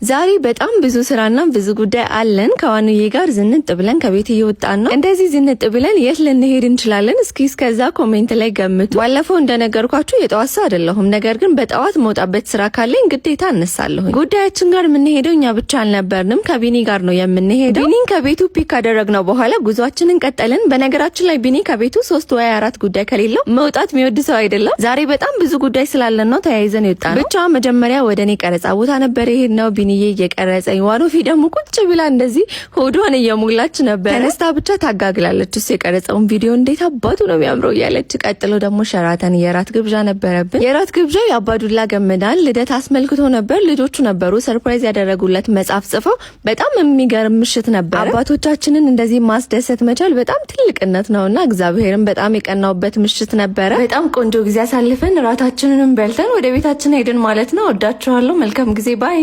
ዛሬ በጣም ብዙ ስራና ብዙ ጉዳይ አለን። ከዋኑዬ ጋር ዝንጥ ብለን ከቤት እየወጣን ነው። እንደዚህ ዝንጥ ብለን የት ልንሄድ እንችላለን? እስኪ እስከዛ ኮሜንት ላይ ገምቱ። ባለፈው እንደነገርኳችሁ የጠዋት ሰው አይደለሁም፣ ነገር ግን በጠዋት መውጣበት ስራ ካለኝ ግዴታ እነሳለሁ። ጉዳያችን ጋር የምንሄደው እኛ ብቻ አልነበርንም፣ ከቢኒ ጋር ነው የምንሄደው። ቢኒን ከቤቱ ፒክ ካደረግነው በኋላ ጉዟችንን ቀጠልን። በነገራችን ላይ ቢኒ ከቤቱ 3 ወይ 4 ጉዳይ ከሌለው መውጣት የሚወድ ሰው አይደለም። ዛሬ በጣም ብዙ ጉዳይ ስላለን ነው ተያይዘን የወጣነው። ብቻ መጀመሪያ ወደኔ ቀረጻ ቦታ ነበር የሄድነው። ቢኒዬ እየቀረጸኝ ዋኖፊ ደግሞ ቁጭ ብላ እንደዚህ ሆዷን እየሞላች ነበር። ተነስታ ብቻ ታጋግላለች። እሱ የቀረጸውን ቪዲዮ እንዴት አባቱ ነው የሚያምረው እያለች። ቀጥሎ ደግሞ ሸራተን የራት ግብዣ ነበረብን። የራት ግብዣው የአባዱላ ገመዳን ልደት አስመልክቶ ነበር። ልጆቹ ነበሩ ሰርፕራይዝ ያደረጉለት መጽሐፍ ጽፈው። በጣም የሚገርም ምሽት ነበር። አባቶቻችንን እንደዚህ ማስደሰት መቻል በጣም ትልቅነት ነውና እግዚአብሔርን በጣም የቀናውበት ምሽት ነበረ። በጣም ቆንጆ ጊዜ አሳልፈን ራታችንንም በልተን ወደ ቤታችን ሄድን ማለት ነው። ወዳችኋለሁ። መልካም ጊዜ ባይ